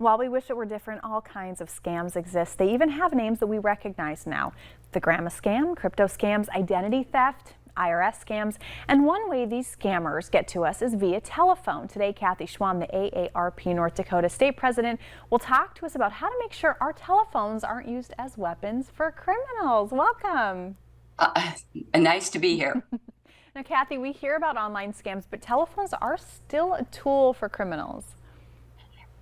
While we wish it were different, all kinds of scams exist. They even have names that we recognize now. The grandma scam, crypto scams, identity theft, IRS scams, and one way these scammers get to us is via telephone. Today, Kathy Schwam, the AARP North Dakota State President, will talk to us about how to make sure our telephones aren't used as weapons for criminals. Welcome. Nice to be here. Now, Kathy, we hear about online scams, but telephones are still a tool for criminals.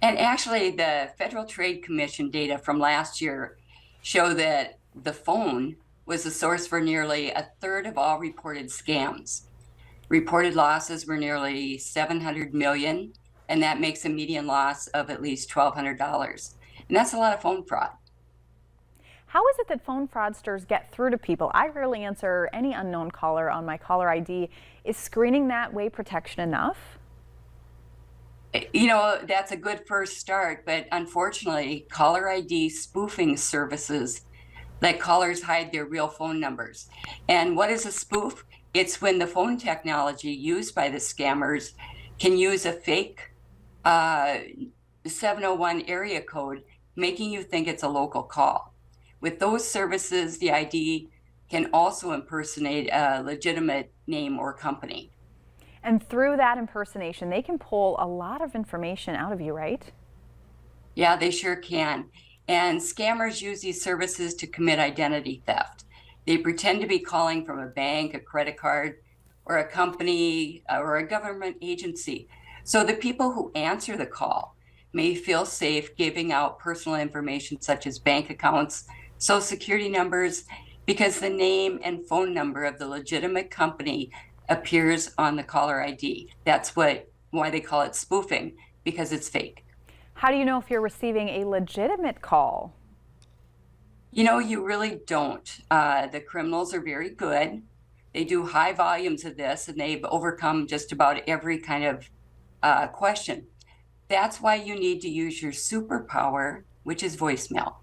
And actually, the Federal Trade Commission data from last year show that the phone was the source for nearly a third of all reported scams. Reported losses were nearly $700 million, and that makes a median loss of at least $1,200. And that's a lot of phone fraud. How is it that phone fraudsters get through to people? I rarely answer any unknown caller on my caller ID. Is screening that way protection enough? You know, that's a good first start, but unfortunately, caller ID spoofing services let callers hide their real phone numbers. And what is a spoof? It's when the phone technology used by the scammers can use a fake 701 area code, making you think it's a local call. With those services, the ID can also impersonate a legitimate name or company. And through that impersonation, they can pull a lot of information out of you, right? Yeah, they sure can. And scammers use these services to commit identity theft. They pretend to be calling from a bank, a credit card, or a company, or a government agency. So the people who answer the call may feel safe giving out personal information such as bank accounts, social security numbers, because the name and phone number of the legitimate company appears on the caller ID. That's why they call it spoofing, because it's fake. How do you know if you're receiving a legitimate call? You know, you really don't. The criminals are very good. They do high volumes of this, and they've overcome just about every kind of question. That's why you need to use your superpower, which is voicemail.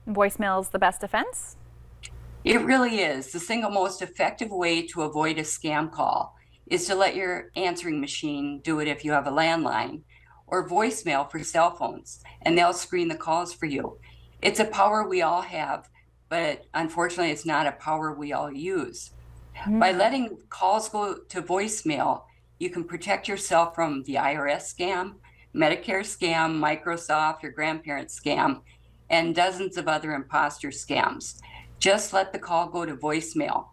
Voicemail is the best defense? It really is. The single most effective way to avoid a scam call is to let your answering machine do it if you have a landline, or voicemail for cell phones, and they'll screen the calls for you. It's a power we all have, but unfortunately it's not a power we all use. By letting calls go to voicemail, you can protect yourself from the IRS scam, Medicare scam, Microsoft, your grandparents scam, and dozens of other imposter scams. Just let the call go to voicemail.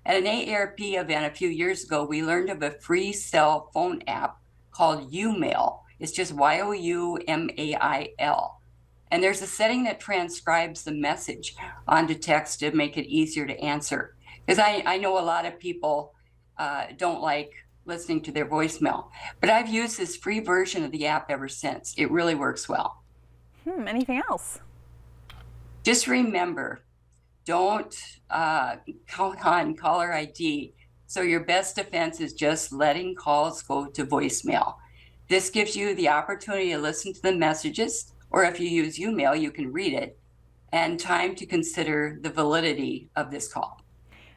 At an AARP event a few years ago, we learned of a free cell phone app called YouMail. It's just YOUMAIL. And there's a setting that transcribes the message onto text to make it easier to answer. Because I know a lot of people don't like listening to their voicemail. But I've used this free version of the app ever since. It really works well. Anything else? Just remember, don't count on caller ID. So your best defense is just letting calls go to voicemail. This gives you the opportunity to listen to the messages, or if you use YouMail, you can read it, and time to consider the validity of this call.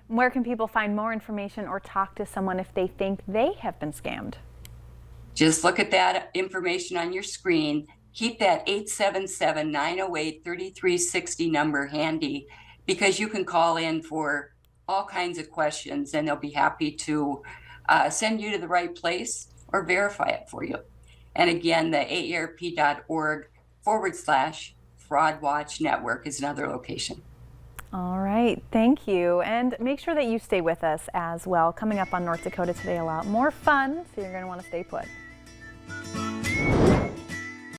Where can people find more information or talk to someone if they think they have been scammed? Just look at that information on your screen. Keep that 877-908-3360 number handy, because you can call in for all kinds of questions and they'll be happy to send you to the right place or verify it for you. And again, the aarp.org/Fraud Watch Network is another location. All right, thank you. And make sure that you stay with us as well. Coming up on North Dakota Today, a lot more fun, so you're going to want to stay put.